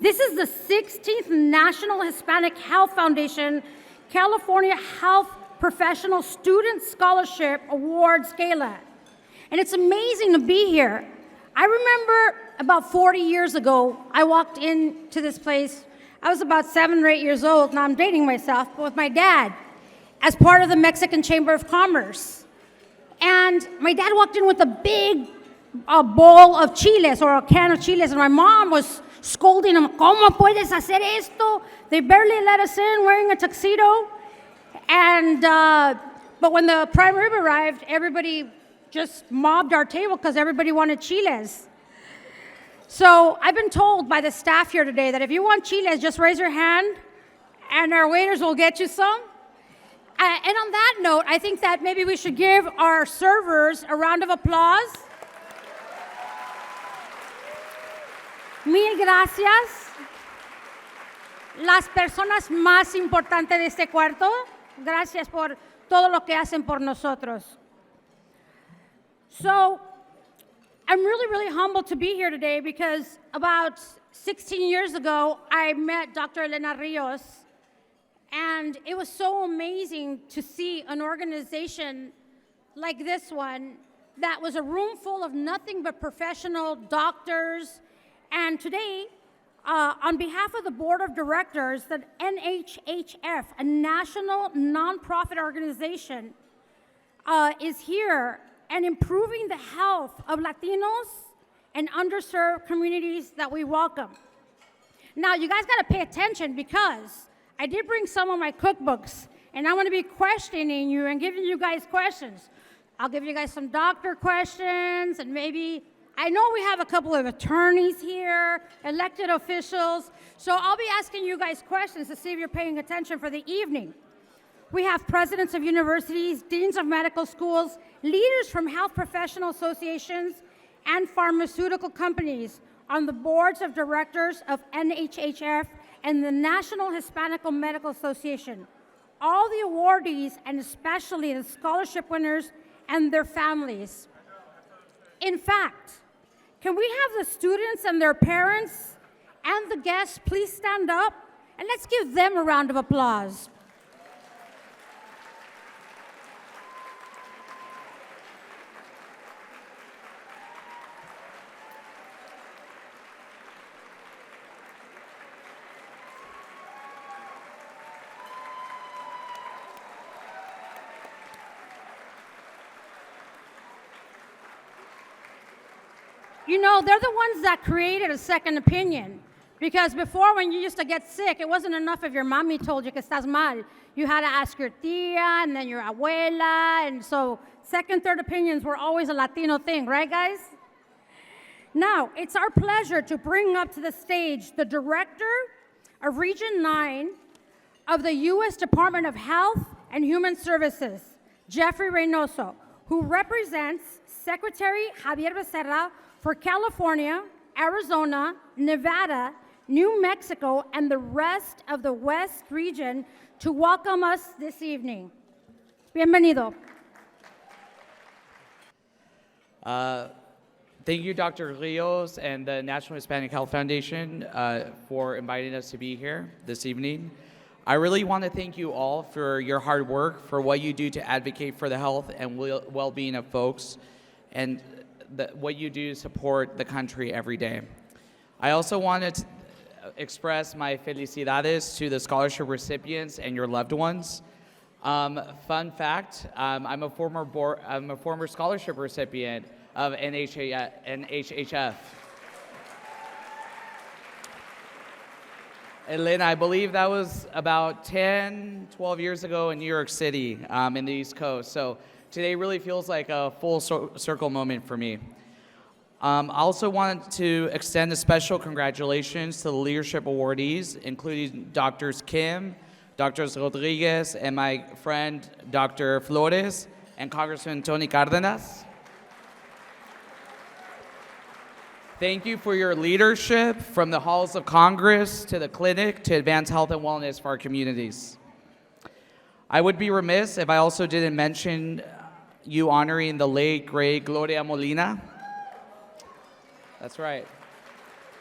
This is the 16th National Hispanic Health Foundation California Health Professional Student Scholarship Awards Gala. And it's amazing to be here. I remember about 40 years ago, I walked into this place. I was about 7 or 8 years old. Now I'm dating myself, but with my dad as part of the Mexican Chamber of Commerce. And my dad walked in with a big bowl of chiles or a can of chiles, and my mom was scolding him, ¿Cómo puedes hacer esto? They barely let us in wearing a tuxedo. And, but when the prime rib arrived, everybody just mobbed our table because everybody wanted chiles. So I've been told by the staff here today that if you want chiles, just raise your hand and our waiters will get you some. And on that note, I think that maybe we should give our servers a round of applause. Mil gracias. Las personas más importantes de este cuarto, gracias por todo lo que hacen por nosotros. So, I'm really, really humbled to be here today because about 16 years ago, I met Dr. Elena Rios, and it was so amazing to see an organization like this one that was a room full of nothing but professional doctors. And today, on behalf of the board of directors, the NHHF, a national nonprofit organization, is here and improving the health of Latinos and underserved communities that we welcome. Now, you guys gotta pay attention because I did bring some of my cookbooks, and I'm gonna be questioning you and giving you guys questions. I'll give you guys some doctor questions, and maybe, I know we have a couple of attorneys here, elected officials, so I'll be asking you guys questions to see if you're paying attention for the evening. We have presidents of universities, deans of medical schools, leaders from health professional associations, and pharmaceutical companies on the boards of directors of NHHF and the National Hispanic Medical Association. All the awardees, and especially the scholarship winners and their families. In fact, can we have the students and their parents and the guests please stand up? And let's give them a round of applause. You know, they're the ones that created a second opinion. Because before, when you used to get sick, it wasn't enough if your mommy told you que estás mal. You had to ask your tía and then your abuela. And so second, third opinions were always a Latino thing, right, guys? Now, it's our pleasure to bring up to the stage the director of Region 9 of the U.S. Department of Health and Human Services, Jeffrey Reynoso, who represents Secretary Javier Becerra for California, Arizona, Nevada, New Mexico, and the rest of the West region to welcome us this evening. Bienvenido. Thank you, Dr. Rios and the National Hispanic Health Foundation for inviting us to be here this evening. I really want to thank you all for your hard work, for what you do to advocate for the health and well-being of folks, and what you do to support the country every day. I also wanted to express my felicidades to the scholarship recipients and your loved ones. Fun fact, I'm a former scholarship recipient of NHHF. Elena, I believe that was about 10, 12 years ago in New York City in the East Coast. So today really feels like a full circle moment for me. I also want to extend a special congratulations to the leadership awardees, including Drs. Kim, Drs. Rodriguez, and my friend Dr. Flores, and Congressman Tony Cardenas. Thank you for your leadership from the halls of Congress to the clinic to advance health and wellness for our communities. I would be remiss if I also didn't mention you honoring the late, great Gloria Molina. That's right.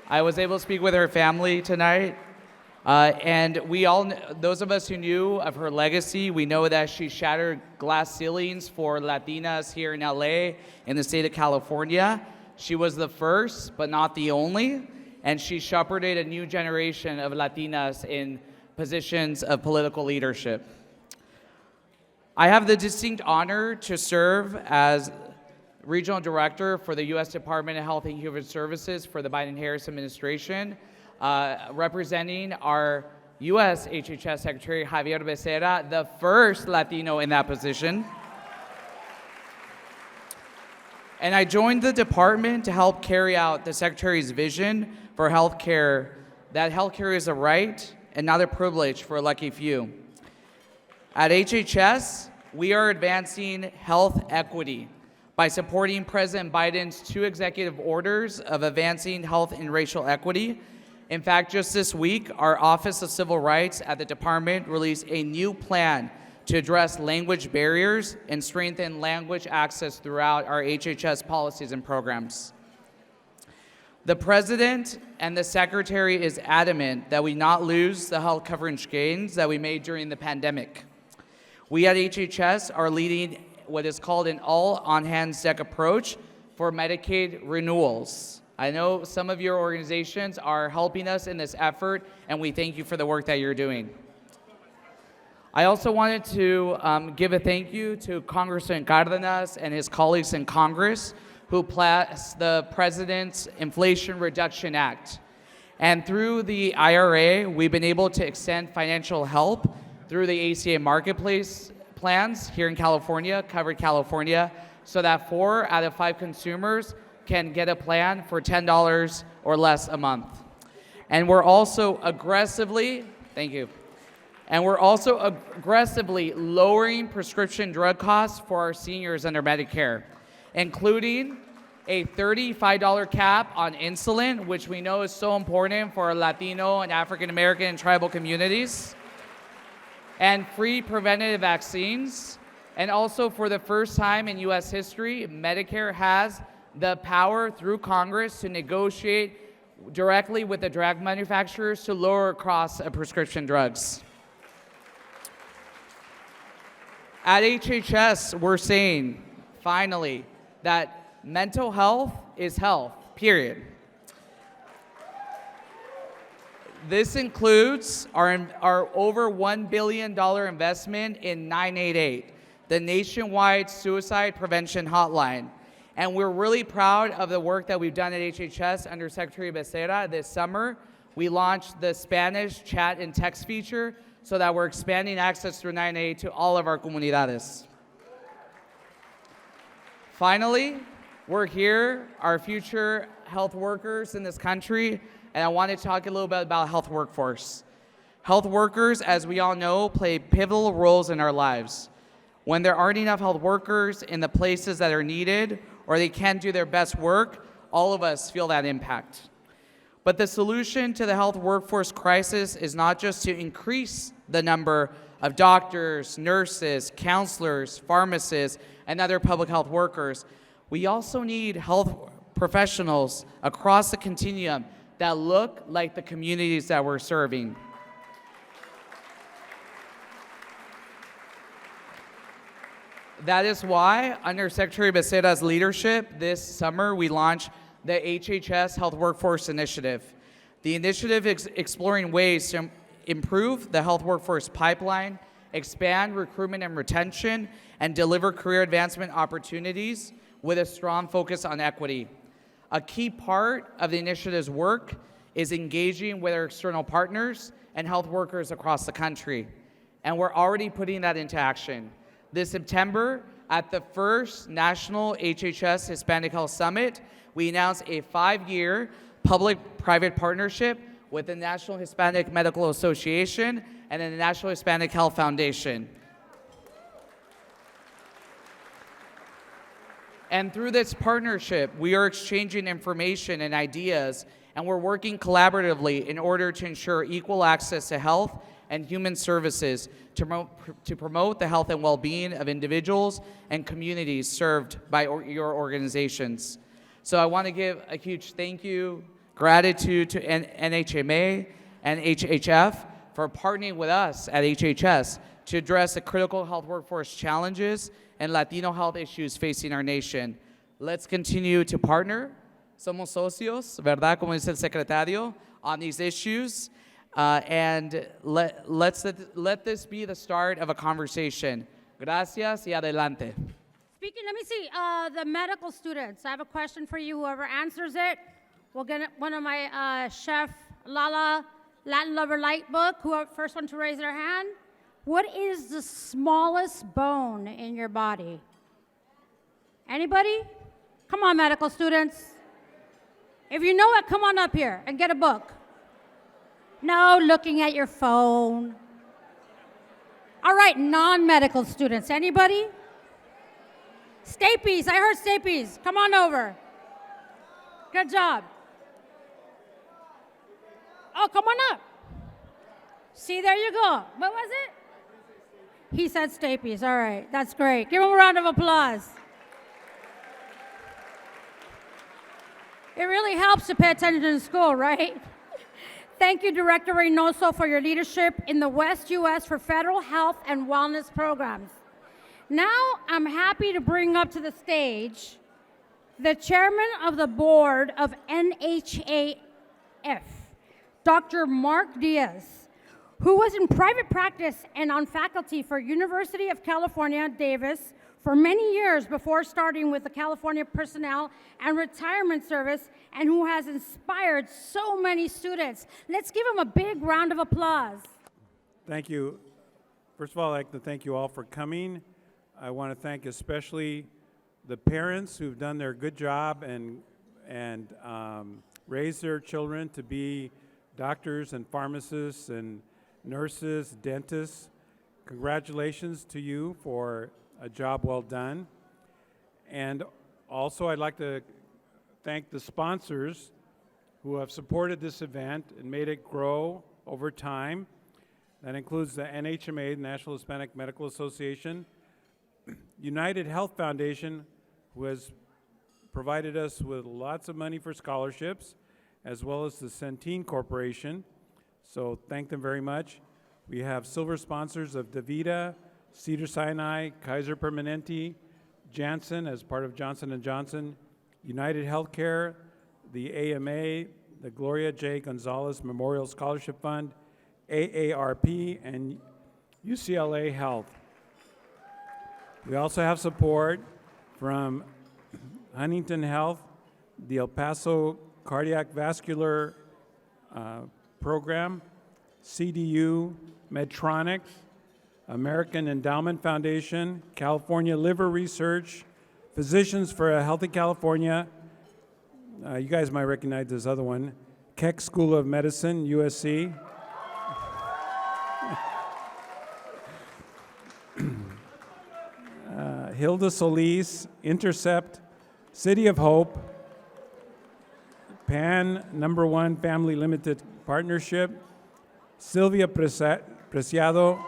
I was able to speak with her family tonight. And we all, those of us who knew of her legacy, we know that she shattered glass ceilings for Latinas here in LA, in the state of California. She was the first, but not the only, and she shepherded a new generation of Latinas in positions of political leadership. I have the distinct honor to serve as Regional Director for the U.S. Department of Health and Human Services for the Biden-Harris administration, representing our U.S. HHS Secretary Javier Becerra, the first Latino in that position. And I joined the department to help carry out the Secretary's vision for healthcare, that healthcare is a right and not a privilege for a lucky few. At HHS, we are advancing health equity by supporting President Biden's 2 executive orders of advancing health and racial equity. In fact, just this week, our Office of Civil Rights at the department released a new plan to address language barriers and strengthen language access throughout our HHS policies and programs. The President and the Secretary is adamant that we not lose the health coverage gains that we made during the pandemic. We at HHS are leading what is called an all-on-hands-deck approach for Medicaid renewals. I know some of your organizations are helping us in this effort, and we thank you for the work that you're doing. I also wanted to give a thank you to Congressman Cardenas and his colleagues in Congress who passed the President's Inflation Reduction Act. And through the IRA, we've been able to extend financial help through the ACA Marketplace plans here in California, covered California, so that 4 out of 5 consumers can get a plan for $10 or less a month. And we're also aggressively, thank you, and we're also aggressively lowering prescription drug costs for our seniors under Medicare, including a $35 cap on insulin, which we know is so important for our Latino and African American and tribal communities, and free preventative vaccines. And also, for the first time in US history, Medicare has the power through Congress to negotiate directly with the drug manufacturers to lower costs of prescription drugs. At HHS, we're saying, finally, that mental health is health, period. This includes our over $1 billion investment in 988, the nationwide suicide prevention hotline. And we're really proud of the work that we've done at HHS under Secretary Becerra. This summer, we launched the Spanish chat and text feature so that we're expanding access through 988 to all of our comunidades. Finally, we're here, our future health workers in this country, and I want to talk a little bit about health workforce. Health workers, as we all know, play pivotal roles in our lives. When there aren't enough health workers in the places that are needed, or they can't do their best work, all of us feel that impact. But the solution to the health workforce crisis is not just to increase the number of doctors, nurses, counselors, pharmacists, and other public health workers. We also need health professionals across the continuum that look like the communities that we're serving. That is why, under Secretary Becerra's leadership, this summer we launched the HHS Health Workforce Initiative. The initiative is exploring ways to improve the health workforce pipeline, expand recruitment and retention, and deliver career advancement opportunities with a strong focus on equity. A key part of the initiative's work is engaging with our external partners and health workers across the country. And we're already putting that into action. This September, at the first National HHS Hispanic Health Summit, we announced a 5-year public-private partnership with the National Hispanic Medical Association and the National Hispanic Health Foundation. And through this partnership, we are exchanging information and ideas, and we're working collaboratively in order to ensure equal access to health and human services to promote the health and well-being of individuals and communities served by your organizations. So I want to give a huge thank you, Gratitude to NHMA and NHHF for partnering with us at HHS to address the critical health workforce challenges and Latino health issues facing our nation. Let's continue to partner. Somos socios, ¿verdad? Como dice el secretario, on these issues. And let this be the start of a conversation. Gracias y adelante. Speaking, let me see, the medical students. I have a question for you. Whoever answers it, we'll get one of my chef LaLa Latin Lover Light book. Whoever first one to raise their hand. What is the smallest bone in your body? Anybody? Come on, medical students. If you know it, come on up here and get a book. No looking at your phone. All right, non-medical students. Anybody? Stapes, I heard Stapes. Come on over. Good job. Oh, come on up. See, there you go. What was it? He said Stapes. All right, that's great. Give him a round of applause. It really helps to pay attention in school, right? Thank you, Director Reynoso, for your leadership in the West U.S. for federal health and wellness programs. Now, I'm happy to bring up to the stage the chairman of the board of NHHF, Dr. Mark Diaz, who was in private practice and on faculty for University of California, Davis, for many years before starting with the California Personnel and Retirement Service, and who has inspired so many students. Let's give him a big round of applause. Thank you. First of all, I'd like to thank you all for coming. I want to thank especially the parents who've done their good job and raised their children to be doctors and pharmacists and nurses, dentists. Congratulations to you for a job well done. And also I'd like to thank the sponsors who have supported this event and made it grow over time. That includes the NHMA, the National Hispanic Medical Association, United Health Foundation, who has provided us with lots of money for scholarships, as well as the Centene Corporation. So thank them very much. We have silver sponsors of DaVita, Cedars-Sinai, Kaiser Permanente, Janssen as part of Johnson & Johnson, United Healthcare, the AMA, the Gloria J. Gonzalez Memorial Scholarship Fund, AARP, and UCLA Health. We also have support from Huntington Health, the El Paso Cardiac Vascular Program, CDU, Medtronic, American Endowment Foundation, California Liver Research, Physicians for a Healthy California, you guys might recognize this other one, Keck School of Medicine, USC, Hilda Solis, Intercept, City of Hope, PAN #1 Family Limited Partnership, Sylvia Preciado,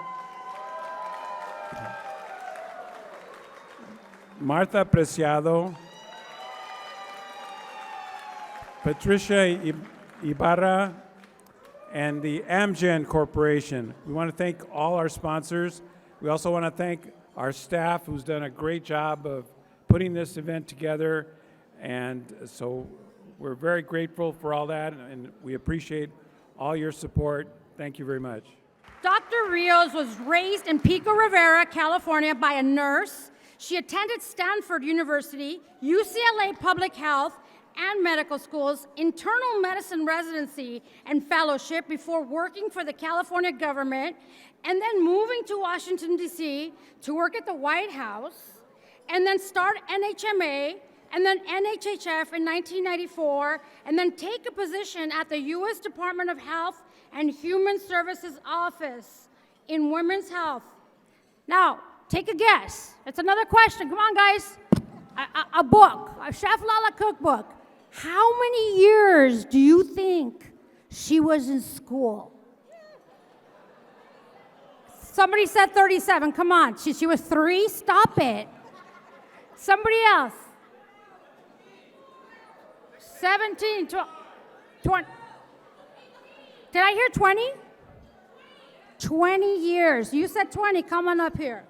Martha Preciado, Patricia Ibarra, and the Amgen Corporation. We want to thank all our sponsors. We also want to thank our staff, who's done a great job of putting this event together. And so we're very grateful for all that, and we appreciate all your support. Thank you very much. Dr. Rios was raised in Pico Rivera, California by a nurse. She attended Stanford University, UCLA Public Health and Medical School's internal medicine residency and fellowship before working for the California government, and then moving to Washington, D.C. to work at the White House, and then start NHMA, and then NHHF in 1994, and then take a position at the U.S. Department of Health and Human Services Office in Women's Health. Now, take a guess. It's another question. Come on, guys. A book, a Chef LaLa cookbook. How many years do you think she was in school? Somebody said 37. Come on. She was 3? Stop it. Somebody else. 17, 12. 20. Did I hear 20? 20 years. You said 20. Come on up here.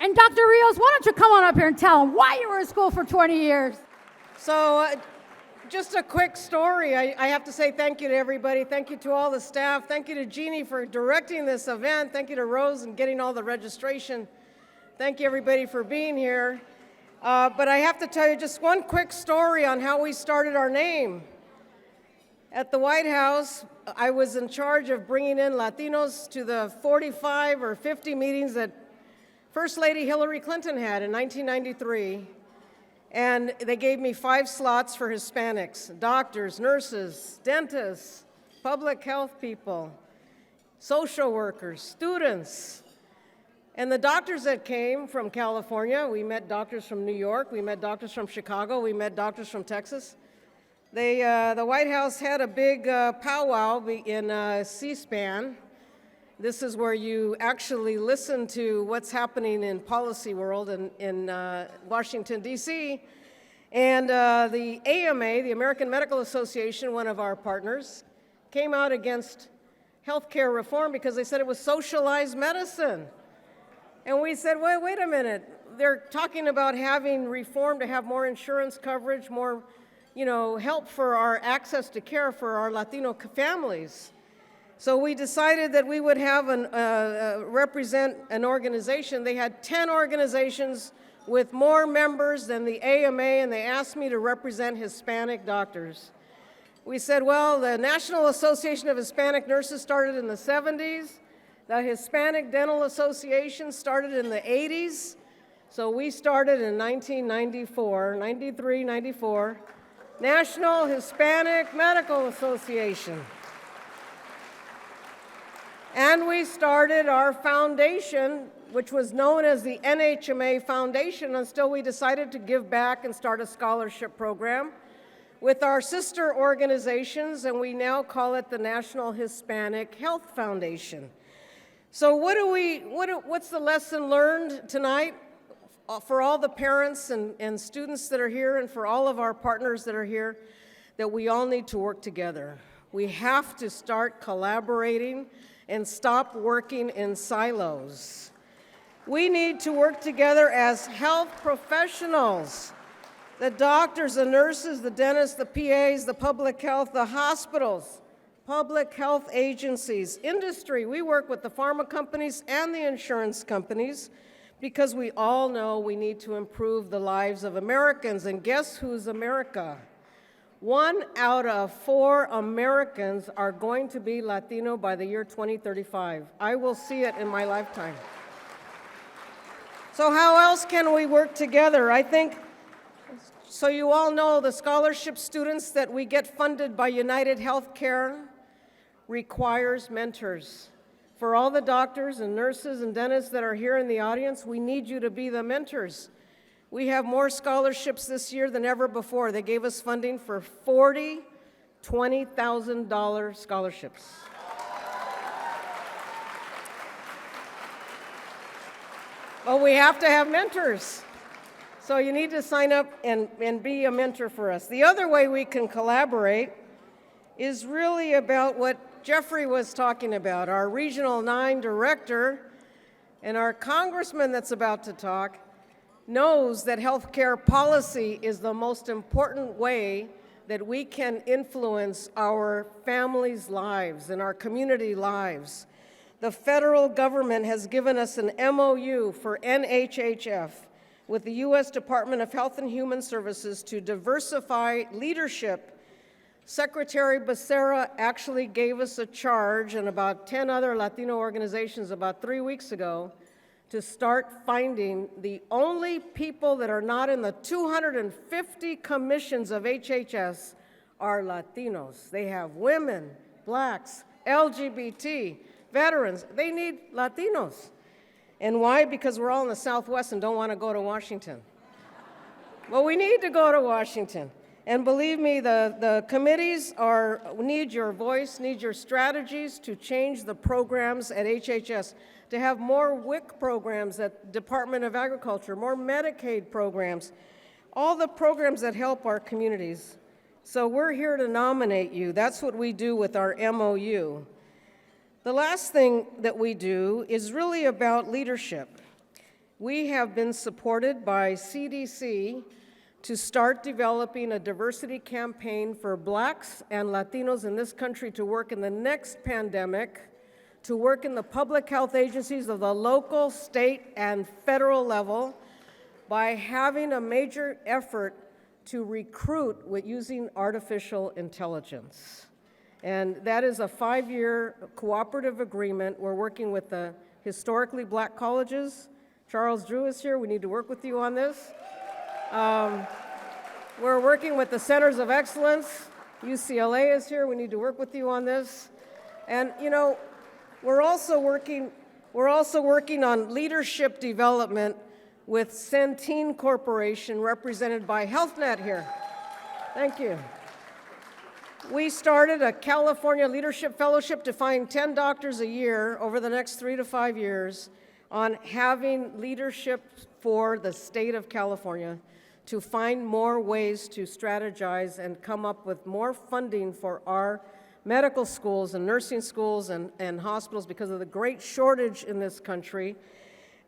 And Dr. Rios, why don't you come on up here and tell them why you were in school for 20 years? So just a quick story. I have to say thank you to everybody. Thank you to all the staff. Thank you to Jeannie for directing this event. Thank you to Rose and getting all the registration. Thank you everybody for being here. But I have to tell you just one quick story on how we started our name. At the White House, I was in charge of bringing in Latinos to the 45 or 50 meetings that First Lady Hillary Clinton had in 1993. And they gave me 5 slots for Hispanics: doctors, nurses, dentists, public health people, social workers, students. And the doctors that came from California, we met doctors from New York, we met doctors from Chicago, we met doctors from Texas. The White House had a big powwow in C-SPAN. This is where you actually listen to what's happening in policy world in Washington, D.C. And the AMA, the American Medical Association, one of our partners, came out against healthcare reform because they said it was socialized medicine. And we said, wait a minute. They're talking about having reform to have more insurance coverage, more help for our access to care for our Latino families. So we decided that we would have represent an organization. They had 10 organizations with more members than the AMA, and they asked me to represent Hispanic doctors. We said, well, the National Association of Hispanic Nurses started in the 70s. The Hispanic Dental Association started in the 80s. So we started in 1994, 93, 94. National Hispanic Medical Association. And we started our foundation, which was known as the NHMA Foundation, until we decided to give back and start a scholarship program with our sister organizations, and we now call it the National Hispanic Health Foundation. So what's the lesson learned tonight for all the parents and students that are here, and for all of our partners that are here? That we all need to work together. We have to start collaborating and stop working in silos. We need to work together as health professionals. The doctors, the nurses, the dentists, the PAs, the public health, the hospitals, public health agencies, industry. We work with the pharma companies and the insurance companies because we all know we need to improve the lives of Americans. And guess who's America? 1 out of 4 Americans are going to be Latino by the year 2035. I will see it in my lifetime. So how else can we work together? I think, so you all know the scholarship students that we get funded by United Healthcare requires mentors. For all the doctors and nurses and dentists that are here in the audience, we need you to be the mentors. We have more scholarships this year than ever before. They gave us funding for 40 $20,000 scholarships. But we have to have mentors. So you need to sign up and be a mentor for us. The other way we can collaborate is really about what Jeffrey was talking about, our Regional 9 director and our congressman that's about to talk knows that healthcare policy is the most important way that we can influence our families' lives and our community lives. The federal government has given us an MOU for NHHF with the U.S. Department of Health and Human Services to diversify leadership. Secretary Becerra actually gave us a charge, and about 10 other Latino organizations about 3 weeks ago, to start finding the only people that are not in the 250 commissions of HHS are Latinos. They have women, blacks, LGBT, veterans. They need Latinos. And why? Because we're all in the Southwest and don't want to go to Washington. Well, we need to go to Washington. And believe me, the committees need your voice, need your strategies to change the programs at HHS, to have more WIC programs at Department of Agriculture, more Medicaid programs, all the programs that help our communities. So we're here to nominate you. That's what we do with our MOU. The last thing that we do is really about leadership. We have been supported by CDC to start developing a diversity campaign for Blacks and Latinos in this country to work in the next pandemic, to work in the public health agencies of the local, state, and federal level by having a major effort to recruit with using artificial intelligence. And that is a 5-year cooperative agreement. We're working with the historically Black colleges. Charles Drew is here. We need to work with you on this. We're working with the Centers of Excellence. UCLA is here. We need to work with you on this. And you know, we're also working on leadership development with Centene Corporation, represented by HealthNet here. Thank you. We started a California Leadership Fellowship to find 10 doctors a year over the next 3 to 5 years on having leadership for the state of California to find more ways to strategize and come up with more funding for our medical schools and nursing schools and hospitals because of the great shortage in this country.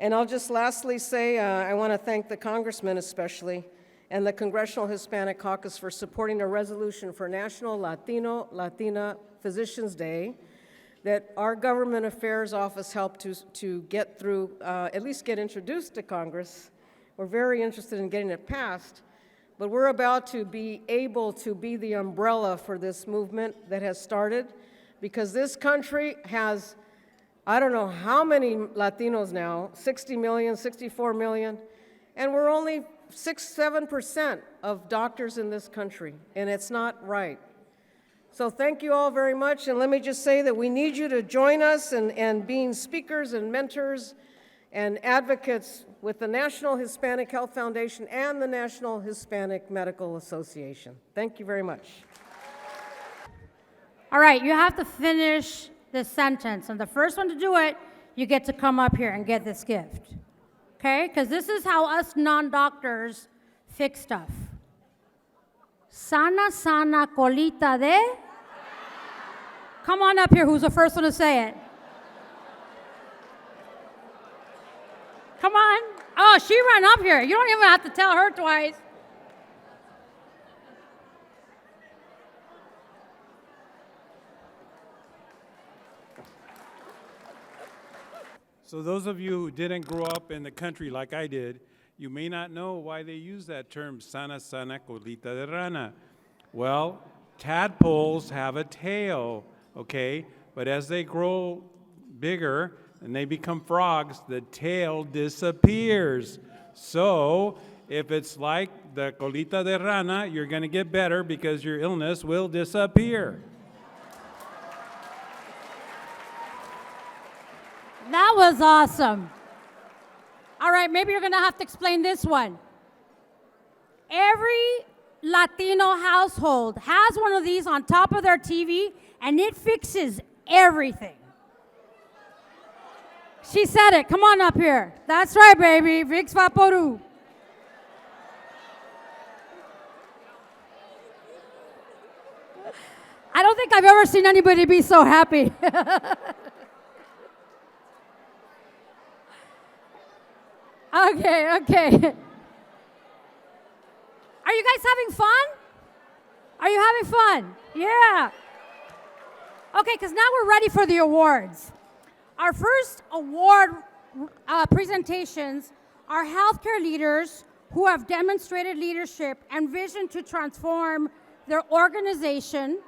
And I'll just lastly say I want to thank the Congressman especially and the Congressional Hispanic Caucus for supporting a resolution for National Latina Physicians Day that our Government Affairs Office helped to get through, at least get introduced to Congress. We're very interested in getting it passed, but we're about to be able to be the umbrella for this movement that has started because this country has, I don't know how many Latinos now, 60 million, 64 million, and we're only 6-7% of doctors in this country, and it's not right. So thank you all very much, and let me just say that we need you to join us in being speakers and mentors and advocates with the National Hispanic Health Foundation and the National Hispanic Medical Association. Thank you very much. All right, you have to finish this sentence, and the first one to do it, you get to come up here and get this gift. Okay? Because this is how us non-doctors fix stuff. Sana, sana, colita de. Come on up here, who's the first one to say it? Come on. Oh, she ran up here. You don't even have to tell her twice. So those of you who didn't grow up in the country like I did, you may not know why they use that term, sana, sana, colita de rana. Well, tadpoles have a tail, okay? But as they grow bigger and they become frogs, the tail disappears. So if it's like the colita de rana, you're going to get better because your illness will disappear. That was awesome. All right, maybe you're going to have to explain this one. Every Latino household has one of these on top of their TV, and it fixes everything. She said it. Come on up here. That's right, baby. Vix Vaporu. I don't think I've ever seen anybody be so happy. Okay. Are you guys having fun? Are you having fun? Yeah. Okay, because now we're ready for the awards. Our first award presentations are healthcare leaders who have demonstrated leadership and vision to transform their organization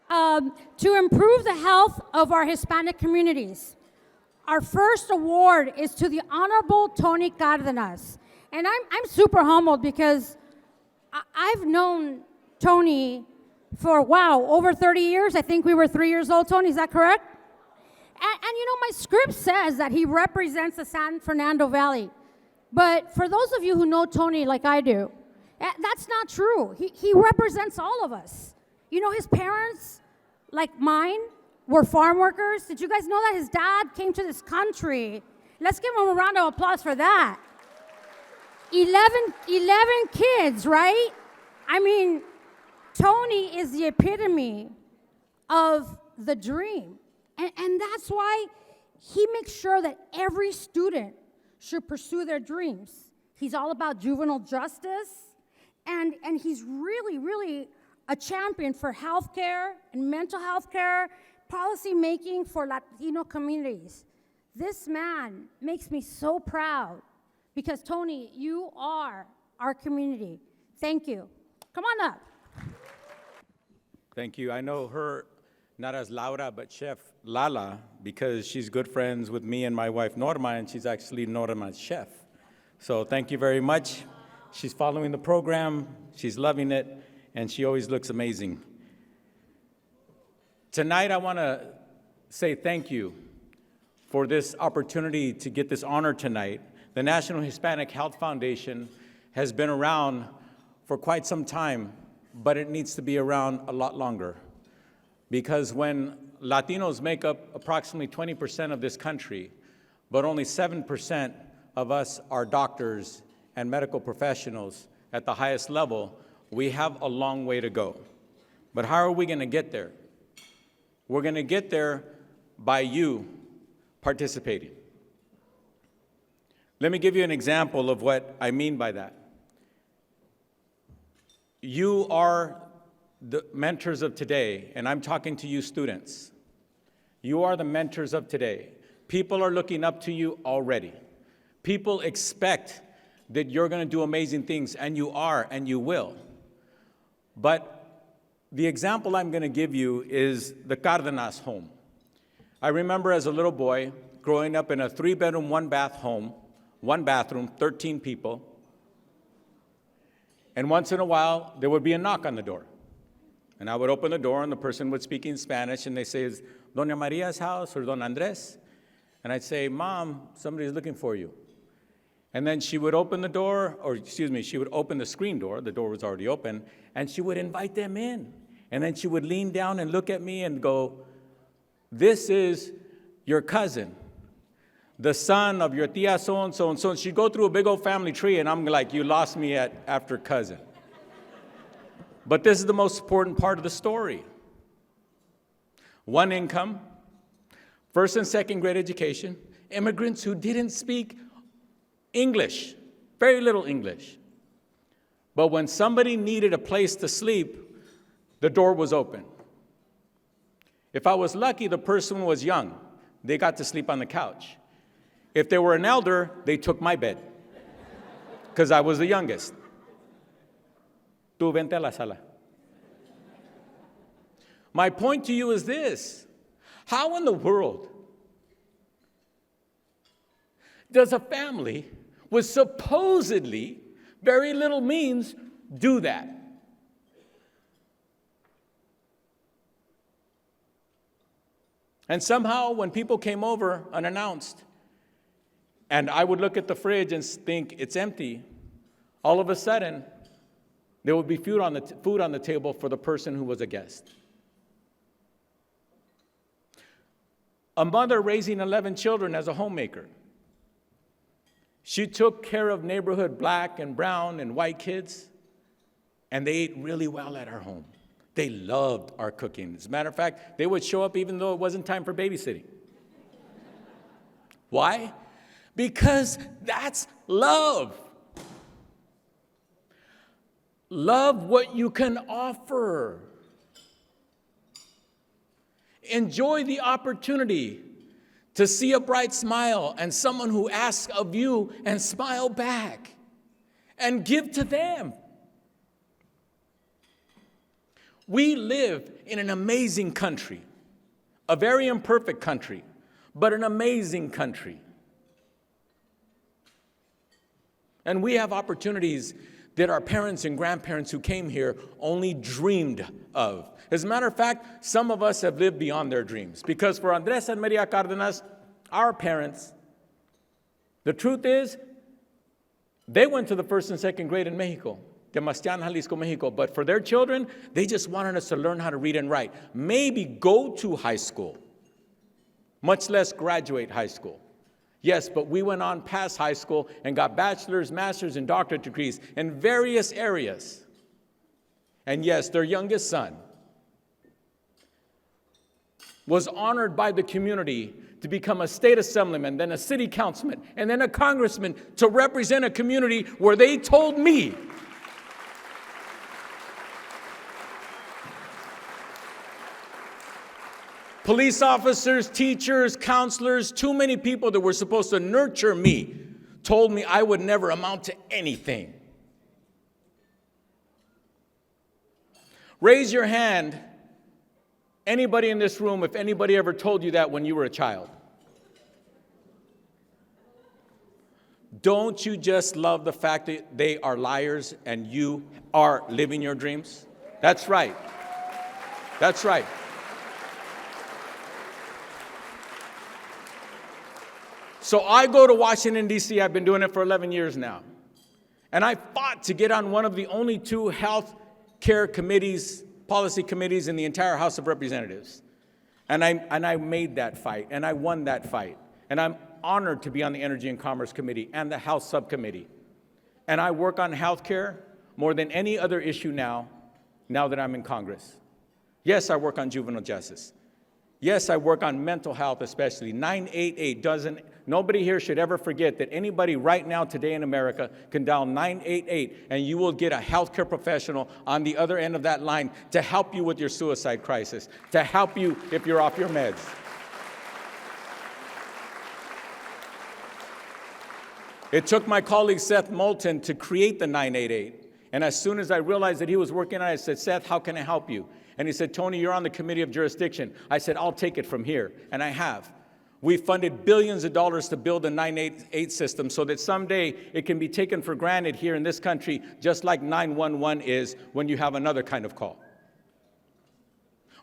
to improve the health of our Hispanic communities. Our first award is to the Honorable Tony Cardenas. And I'm super humbled because I've known Tony for, wow, over 30 years. I think we were 3 years old, Tony, is that correct? And you know, my script says that he represents the San Fernando Valley. But for those of you who know Tony like I do, that's not true. He represents all of us. You know, his parents, like mine, were farm workers. Did you guys know that his dad came to this country? Let's give him a round of applause for that. 11 kids, right? I mean, Tony is the epitome of the dream. And that's why he makes sure that every student should pursue their dreams. He's all about juvenile justice, and he's really, really a champion for healthcare and mental health care, policy making for Latino communities. This man makes me so proud because, Tony, you are our community. Thank you. Come on up. Thank you. I know her not as Laura, but Chef LaLa, because she's good friends with me and my wife Norma, and she's actually Norma's chef. So thank you very much. She's following the program, she's loving it, and she always looks amazing. Tonight I want to say thank you for this opportunity to get this honor tonight. The National Hispanic Health Foundation has been around for quite some time, but it needs to be around a lot longer. Because when Latinos make up approximately 20% of this country, but only 7% of us are doctors and medical professionals at the highest level, we have a long way to go. But how are we going to get there? We're going to get there by you participating. Let me give you an example of what I mean by that. You are the mentors of today, and I'm talking to you students. You are the mentors of today. People are looking up to you already. People expect that you're going to do amazing things, and you are, and you will. But the example I'm going to give you is the Cardenas home. I remember as a little boy growing up in a 3-bedroom, 1-bath home, 1 bathroom, 13 people. And once in a while, there would be a knock on the door. And I would open the door, and the person would speak in Spanish, and they say, "Is Doña Maria's house or Don Andres?" And I'd say, "Mom, somebody's looking for you." And then she would open the door, or excuse me, she would open the screen door, the door was already open, and she would invite them in. And then she would lean down and look at me and go, "This is your cousin, the son of your tia so-and-so and so." And she'd go through a big old family tree, and I'm like, "You lost me after cousin." But this is the most important part of the story. 1 income, 1st and 2nd grade education, immigrants who didn't speak English, very little English. But when somebody needed a place to sleep, the door was open. If I was lucky, the person was young. They got to sleep on the couch. If they were an elder, they took my bed, because I was the youngest. Tú vente a la sala. My point to you is this: how in the world does a family with supposedly very little means do that? And somehow, when people came over unannounced, and I would look at the fridge and think it's empty, all of a sudden, there would be food on the table for the person who was a guest. A mother raising 11 children as a homemaker. She took care of neighborhood black and brown and white kids, and they ate really well at our home. They loved our cooking. As a matter of fact, they would show up even though it wasn't time for babysitting. Why? Because that's love. Love what you can offer. Enjoy the opportunity to see a bright smile and someone who asks of you and smile back and give to them. We live in an amazing country, a very imperfect country, but an amazing country. And we have opportunities that our parents and grandparents who came here only dreamed of. As a matter of fact, some of us have lived beyond their dreams. Because for Andres and Maria Cardenas, our parents, the truth is, they went to the 1st and 2nd grade in Mexico, Temastian, Jalisco, Mexico. But for their children, they just wanted us to learn how to read and write. Maybe go to high school, much less graduate high school. Yes, but we went on past high school and got bachelor's, master's, and doctorate degrees in various areas. and yes, their youngest son, was honored by the community to become a state assemblyman, then a city councilman, and then a congressman to represent a community where they told me police officers, teachers, counselors, too many people that were supposed to nurture me told me I would never amount to anything. Raise your hand, anybody in this room, if anybody ever told you that when you were a child. Don't you just love the fact that they are liars and you are living your dreams? That's right. That's right. So I go to Washington, D.C. I've been doing it for 11 years now. And I fought to get on one of the only two health care committees, policy committees in the entire House of Representatives. And I made that fight, and I won that fight. And I'm honored to be on the Energy and Commerce Committee and the House Subcommittee. And I work on health care more than any other issue now that I'm in Congress. Yes, I work on juvenile justice. Yes, I work on mental health especially. 988 nobody here should ever forget that anybody right now today in America can dial 988 and you will get a healthcare professional on the other end of that line to help you with your suicide crisis, to help you if you're off your meds. It took my colleague Seth Moulton to create the 988. And as soon as I realized that he was working on it, I said, Seth, how can I help you? And he said, Tony, you're on the committee of jurisdiction. I said, I'll take it from here. And I have. We funded billions of dollars to build a 988 system so that someday it can be taken for granted here in this country, just like 911 is when you have another kind of call.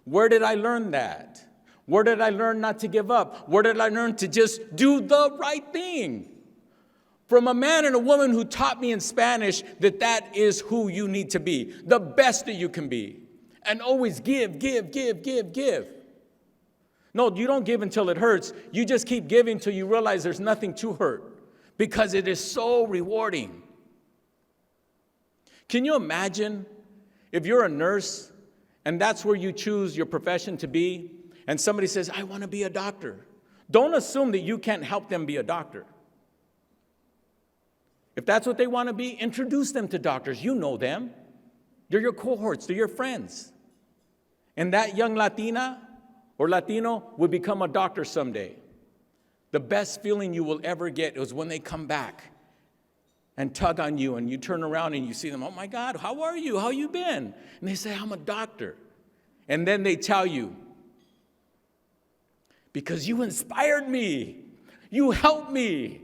Where did I learn that? Where did I learn not to give up? Where did I learn to just do the right thing? From a man and a woman who taught me in Spanish that that is who you need to be, the best that you can be. And always give, give, give, give, give. No, you don't give until it hurts. You just keep giving until you realize there's nothing to hurt because it is so rewarding. Can you imagine if you're a nurse and that's where you choose your profession to be and somebody says, I want to be a doctor. Don't assume that you can't help them be a doctor. If that's what they want to be, introduce them to doctors. You know them. They're your cohorts. They're your friends. And that young Latina or Latino will become a doctor someday. The best feeling you will ever get is when they come back and tug on you and you turn around and you see them, oh my God, how are you? How you been? And they say, I'm a doctor. And then they tell you, because you inspired me. You helped me.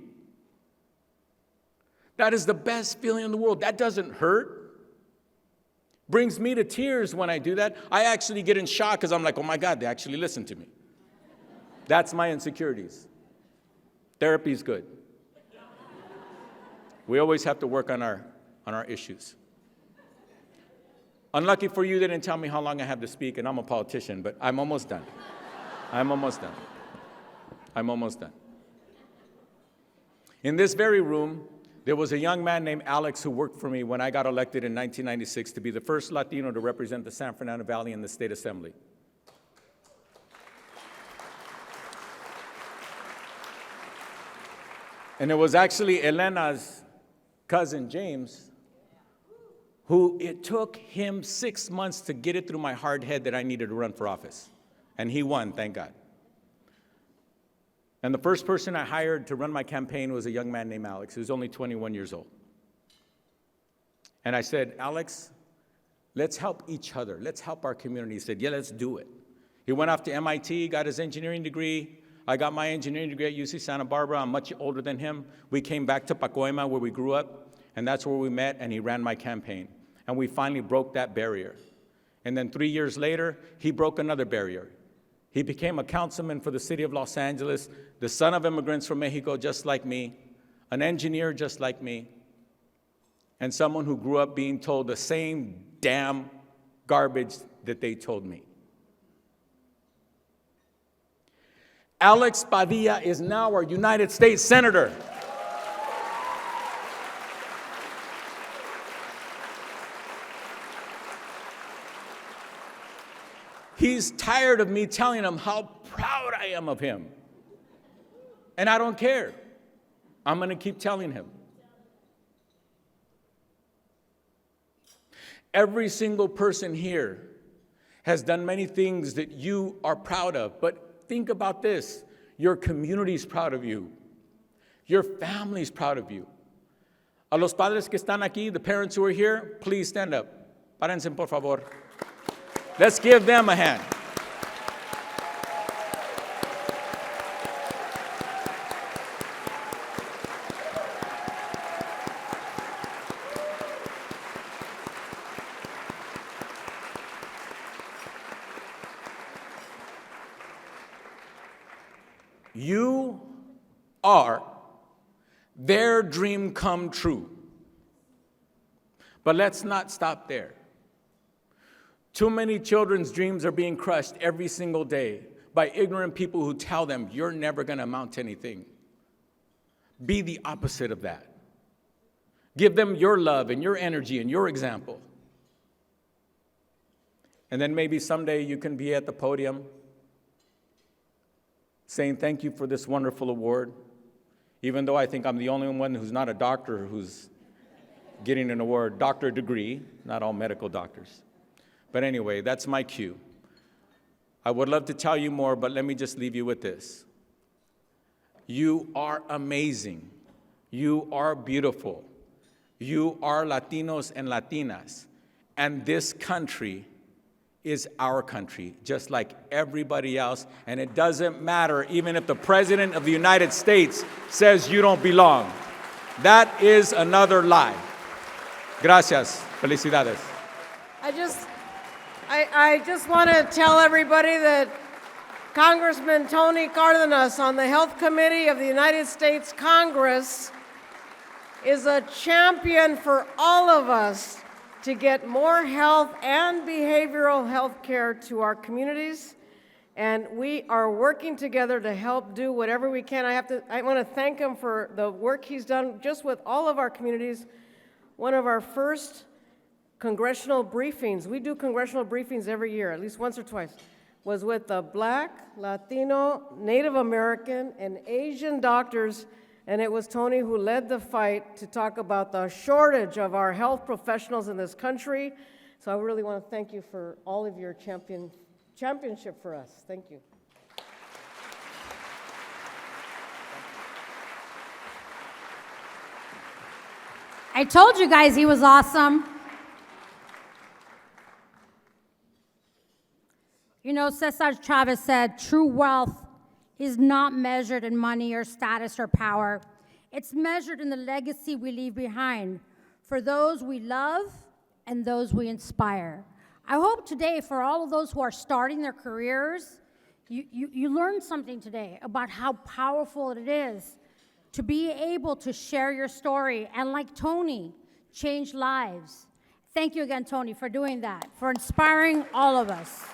That is the best feeling in the world. That doesn't hurt. Brings me to tears when I do that. I actually get in shock because I'm like, oh my God, they actually listen to me. That's my insecurities. Therapy is good. We always have to work on our issues. Unlucky for you, they didn't tell me how long I have to speak, and I'm a politician, but I'm almost done. I'm almost done. I'm almost done. In this very room, there was a young man named Alex who worked for me when I got elected in 1996 to be the first Latino to represent the San Fernando Valley in the State Assembly. And it was actually Elena's cousin, James, who it took him 6 months to get it through my hard head that I needed to run for office. And he won, thank God. And the first person I hired to run my campaign was a young man named Alex, who was only 21 years old. And I said, Alex, let's help each other. Let's help our community. He said, yeah, let's do it. He went off to MIT, got his engineering degree. I got my engineering degree at UC Santa Barbara. I'm much older than him. We came back to Pacoima, where we grew up, and that's where we met, and he ran my campaign. And we finally broke that barrier. And then 3 years later, he broke another barrier. He became a councilman for the city of Los Angeles, the son of immigrants from Mexico just like me, an engineer just like me, and someone who grew up being told the same damn garbage that they told me. Alex Padilla is now our United States Senator. He's tired of me telling him how proud I am of him. And I don't care. I'm going to keep telling him. Every single person here has done many things that you are proud of. But think about this. Your community's proud of you. Your family's proud of you. A los padres que están aquí, the parents who are here, please stand up. Párense, por favor. Let's give them a hand. You are their dream come true. But let's not stop there. Too many children's dreams are being crushed every single day by ignorant people who tell them you're never going to amount to anything. Be the opposite of that. Give them your love and your energy and your example. And then maybe someday you can be at the podium saying thank you for this wonderful award, even though I think I'm the only one who's not a doctor who's getting an award, doctor degree, not all medical doctors. But anyway, that's my cue. I would love to tell you more, but let me just leave you with this. You are amazing. You are beautiful. You are Latinos and Latinas. And this country is our country, just like everybody else. And it doesn't matter even if the President of the United States says you don't belong. That is another lie. Gracias. Felicidades. I just want to tell everybody that Congressman Tony Cardenas on the Health Committee of the United States Congress is a champion for all of us to get more health and behavioral health care to our communities. And we are working together to help do whatever we can. I want to thank him for the work he's done just with all of our communities. One of our first congressional briefings, we do congressional briefings every year, at least once or twice, was with the Black, Latino, Native American, and Asian doctors, and it was Tony who led the fight to talk about the shortage of our health professionals in this country. So I really want to thank you for all of your championship for us. Thank you. I told you guys he was awesome. You know, Cesar Chavez said, true wealth is not measured in money or status or power. It's measured in the legacy we leave behind for those we love and those we inspire. I hope today, for all of those who are starting their careers, you learned something today about how powerful it is to be able to share your story and, like Tony, change lives. Thank you again, Tony, for doing that, for inspiring all of us.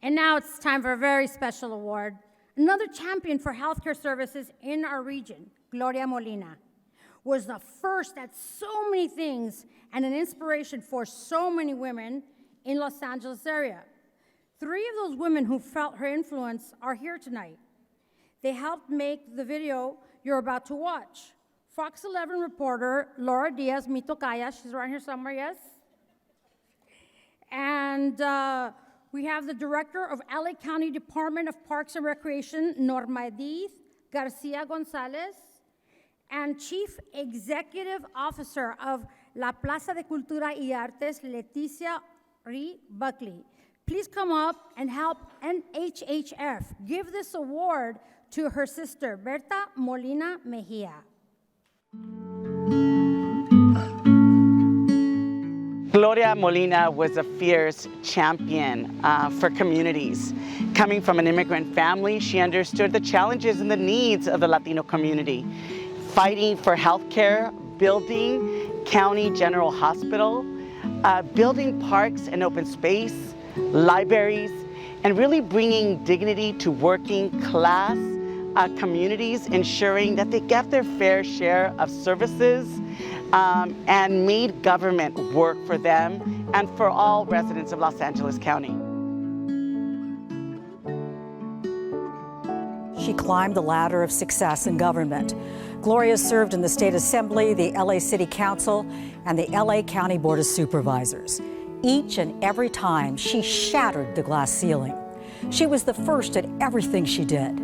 And now it's time for a very special award. Another champion for healthcare services in our region, Gloria Molina, was the first at so many things and an inspiration for so many women in Los Angeles area. 3 of those women who felt her influence are here tonight. They helped make the video you're about to watch. Fox 11 reporter Laura Diaz, mi tocaya, she's around here somewhere, yes? And we have the director of LA County Department of Parks and Recreation, Norma Edith Garcia Gonzalez, and Chief Executive Officer of La Plaza de Cultura y Artes, Leticia Ree Buckley. Please come up and help NHHF give this award to her sister, Berta Molina Mejia. Gloria Molina was a fierce champion for communities. Coming from an immigrant family, she understood the challenges and the needs of the Latino community. Fighting for health care, building county general hospital, building parks and open space, libraries, and really bringing dignity to working class communities, ensuring that they get their fair share of services, and made government work for them and for all residents of Los Angeles County. She climbed the ladder of success in government. Gloria served in the State Assembly, the LA City Council, and the LA County Board of Supervisors. Each and every time, she shattered the glass ceiling. She was the first at everything she did.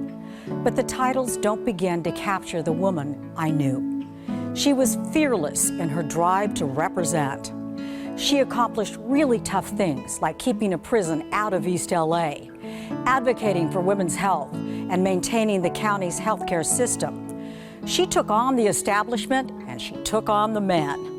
But the titles don't begin to capture the woman I knew. She was fearless in her drive to represent. She accomplished really tough things like keeping a prison out of East LA, advocating for women's health, and maintaining the county's healthcare system. She took on the establishment and she took on the men.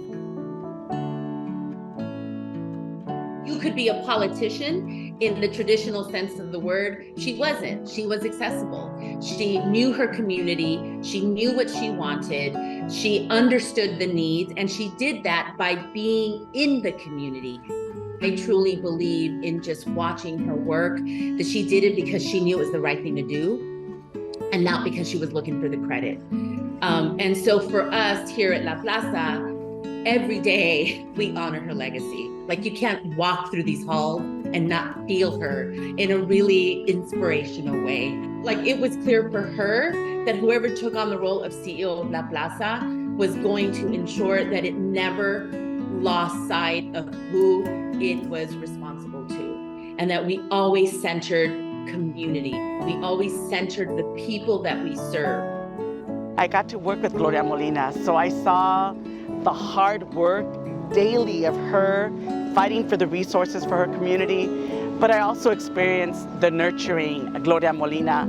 You could be a politician in the traditional sense of the word. She wasn't. She was accessible. She knew her community. She knew what she wanted. She understood the needs, and she did that by being in the community. I truly believe in just watching her work, that she did it because she knew it was the right thing to do, and not because she was looking for the credit. And so for us here at La Plaza, every day we honor her legacy. Like, you can't walk through these halls and not feel her in a really inspirational way. Like, it was clear for her that whoever took on the role of CEO of La Plaza was going to ensure that it never lost sight of who it was responsible to, and that we always centered community. We always centered the people that we serve. I got to work with Gloria Molina, so I saw the hard work daily of her fighting for the resources for her community, but I also experienced the nurturing Gloria Molina,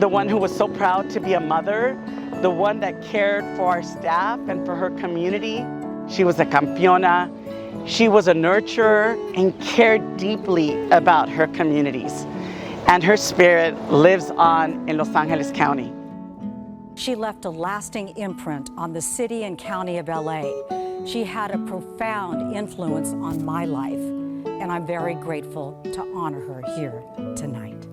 the one who was so proud to be a mother, the one that cared for our staff and for her community. She was a campeona, she was a nurturer and cared deeply about her communities. And her spirit lives on in Los Angeles County. She left a lasting imprint on the city and county of LA. She had a profound influence on my life, and I'm very grateful to honor her here tonight.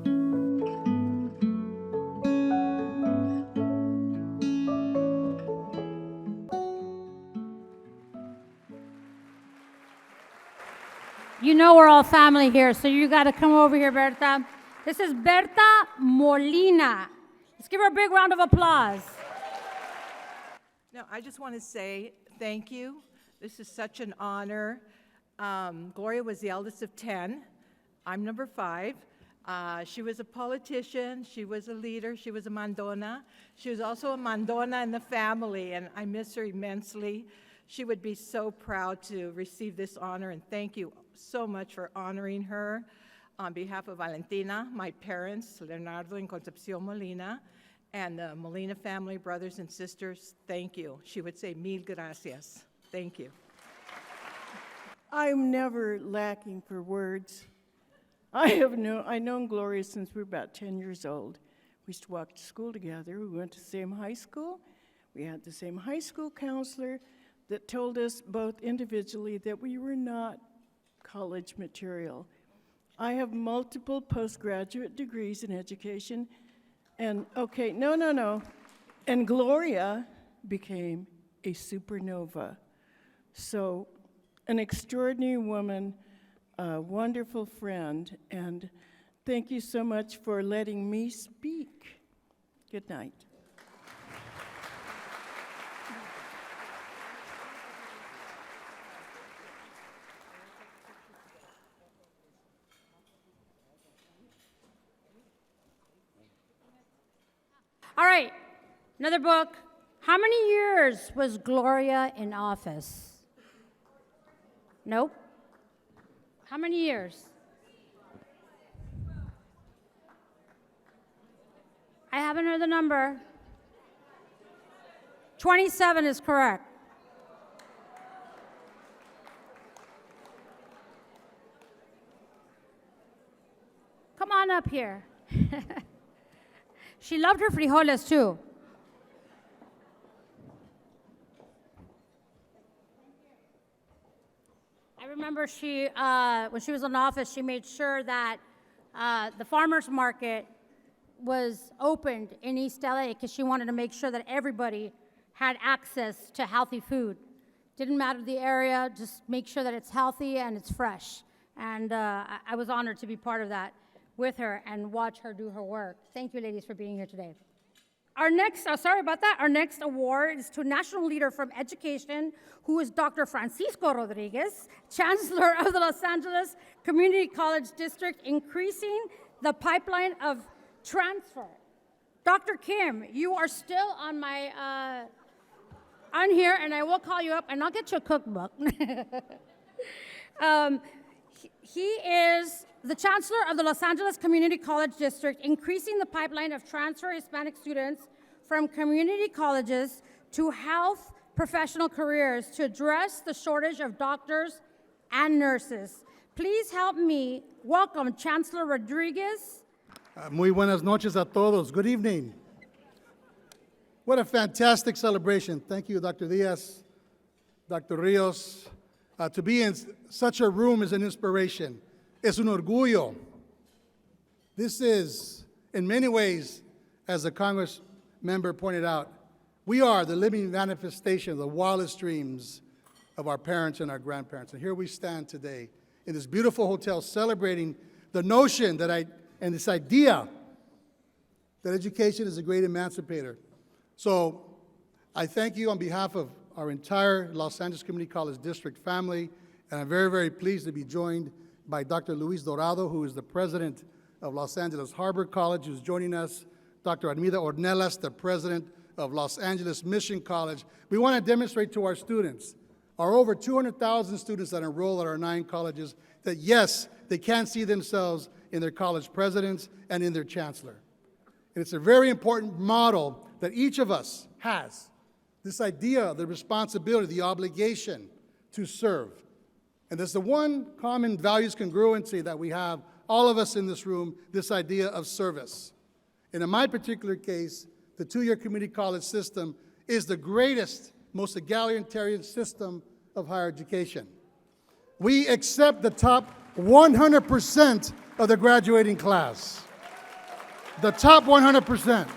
You know we're all family here, so you got to come over here, Berta. This is Berta Molina. Let's give her a big round of applause. No, I just want to say thank you. This is such an honor. Gloria was the eldest of 10. I'm number 5. She was a politician. She was a leader. She was a mandona. She was also a mandona in the family, and I miss her immensely. She would be so proud to receive this honor, and thank you so much for honoring her. On behalf of Valentina, my parents, Leonardo and Concepcion Molina, and the Molina family, brothers and sisters, thank you. She would say, mil gracias. Thank you. I'm never lacking for words. I've known Gloria since we were about 10 years old. We used to walk to school together. We went to the same high school. We had the same high school counselor that told us both individually that we were not college material. I have multiple postgraduate degrees in education, and no. And Gloria became a supernova. So, an extraordinary woman, a wonderful friend, and thank you so much for letting me speak. Good night. All right, another book. How many years was Gloria in office? Nope. How many years? I haven't heard the number. 27 is correct. Come on up here. She loved her frijoles too. I remember she, when she was in office, she made sure that the farmers market was opened in East LA because she wanted to make sure that everybody had access to healthy food. Didn't matter the area, just make sure that it's healthy and it's fresh. And I was honored to be part of that with her and watch her do her work. Thank you, ladies, for being here today. Our next, our next award is to National Leader from Education, who is Dr. Francisco Rodriguez, Chancellor of the Los Angeles Community College District, increasing the pipeline of transfer. Dr. Kim, you are still on my, on here, and I will call you up, and I'll get you a cookbook. He is the Chancellor of the Los Angeles Community College District, increasing the pipeline of transfer Hispanic students from community colleges to health professional careers to address the shortage of doctors and nurses. Please help me welcome Chancellor Rodriguez. Muy buenas noches a todos. Good evening. What a fantastic celebration. Thank you, Dr. Diaz, Dr. Rios. To be in such a room is an inspiration. Es un orgullo. This is, in many ways, as the Congress member pointed out, we are the living manifestation of the wildest dreams of our parents and our grandparents. And here we stand today in this beautiful hotel celebrating the notion that and this idea that education is a great emancipator. So I thank you on behalf of our entire Los Angeles Community College District family, and I'm very, very pleased to be joined by Dr. Luis Dorado, who is the president of Los Angeles Harbor College, who's joining us, Dr. Armida Ornelas, the president of Los Angeles Mission College. We want to demonstrate to our students, our over 200,000 students that enroll at our 9 colleges, that yes, they can see themselves in their college presidents and in their chancellor. And it's a very important model that each of us has. This idea, the responsibility, the obligation to serve. And there's the one common values congruency that we have, all of us in this room, this idea of service. And in my particular case, the 2-year community college system is the greatest, most egalitarian system of higher education. We accept the top 100% of the graduating class. The top 100%.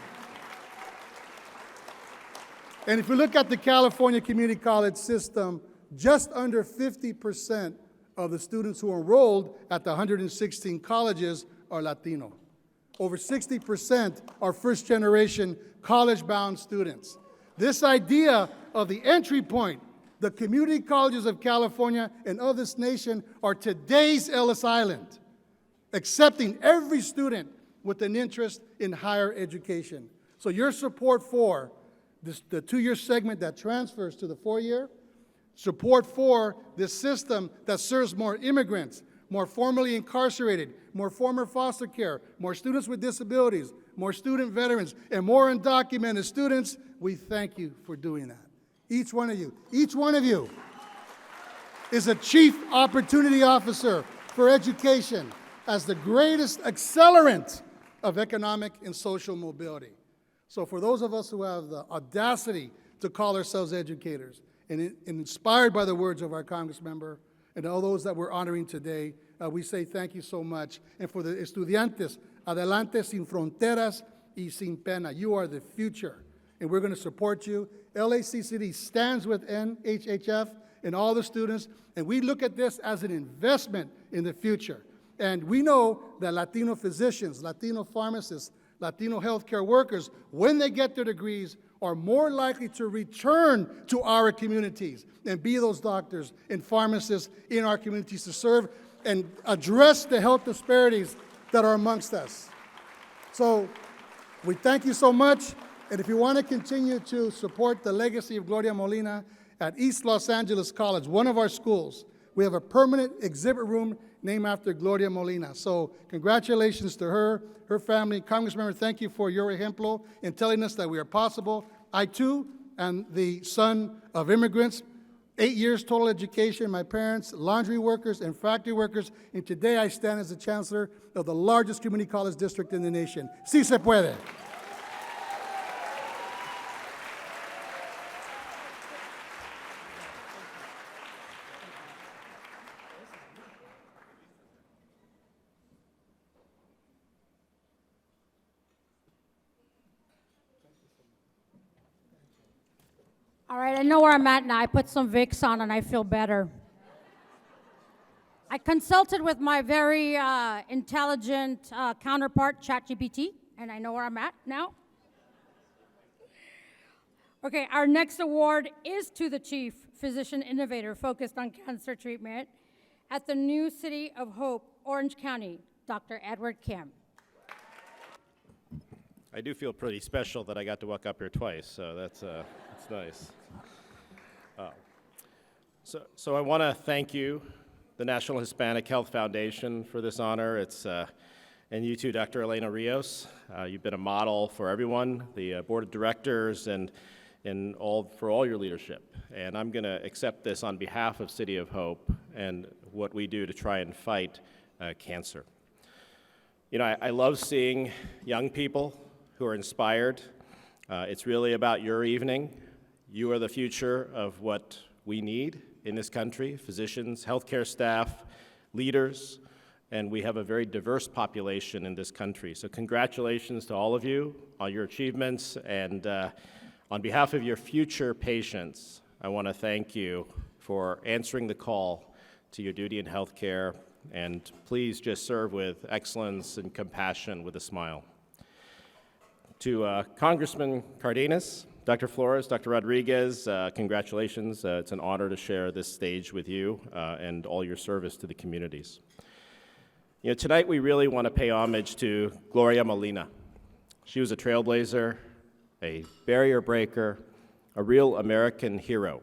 And if you look at the California community college system, just under 50% of the students who are enrolled at the 116 colleges are Latino. Over 60% are first-generation college-bound students. This idea of the entry point, the community colleges of California and of this nation are today's Ellis Island, accepting every student with an interest in higher education. So your support for the 2-year segment that transfers to the 4-year, support for this system that serves more immigrants, more formerly incarcerated, more former foster care, more students with disabilities, more student veterans, and more undocumented students, we thank you for doing that. Each one of you is a chief opportunity officer for education as the greatest accelerant of economic and social mobility. So for those of us who have the audacity to call ourselves educators, and inspired by the words of our Congress member and all those that we're honoring today, we say thank you so much. And for the estudiantes, adelante sin fronteras y sin pena. You are the future, and we're going to support you. LACCD stands with NHHF and all the students, and we look at this as an investment in the future. And we know that Latino physicians, Latino pharmacists, Latino healthcare workers, when they get their degrees, are more likely to return to our communities and be those doctors and pharmacists in our communities to serve and address the health disparities that are amongst us. So we thank you so much. And if you want to continue to support the legacy of Gloria Molina at East Los Angeles College, one of our schools, we have a permanent exhibit room named after Gloria Molina. So congratulations to her, her family. Congressman, thank you for your ejemplo in telling us that we are possible. I, too, am the son of immigrants, 8 years total education, my parents, laundry workers and factory workers, and today I stand as the chancellor of the largest community college district in the nation. Sí se puede. All right, I know where I'm at now. I put some Vicks on and I feel better. I consulted with my very intelligent counterpart, ChatGPT, and I know where I'm at now. Okay, our next award is to the Chief Physician Innovator focused on cancer treatment at the New City of Hope, Orange County, Dr. Edward Kim. I do feel pretty special that I got to walk up here twice, so that's nice. So I want to thank you, the National Hispanic Health Foundation, for this honor. And you too, Dr. Elena Rios. You've been a model for everyone, the board of directors, and for all your leadership. And I'm going to accept this on behalf of City of Hope and what we do to try and fight cancer. You know, I love seeing young people who are inspired. It's really about your evening. You are the future of what we need in this country: physicians, healthcare staff, leaders, and we have a very diverse population in this country. So congratulations to all of you on your achievements, and on behalf of your future patients, I want to thank you for answering the call to your duty in healthcare, and please just serve with excellence and compassion with a smile. To Congressman Cardenas, Dr. Flores, Dr. Rodriguez, congratulations. It's an honor to share this stage with you and all your service to the communities. You know, tonight we really want to pay homage to Gloria Molina. She was a trailblazer, a barrier breaker, a real American hero.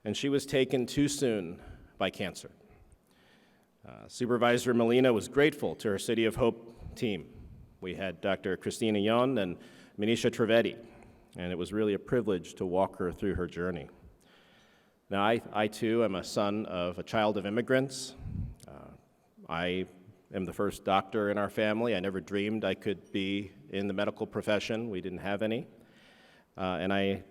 And she was taken too soon by cancer. Supervisor Molina was grateful to her City of Hope team. We had Dr. Christina Yon and Manisha Trivedi, and it was really a privilege to walk her through her journey. Now, I too am a son of a child of immigrants. I am the first doctor in our family. I never dreamed I could be in the medical profession. We didn't have any. And I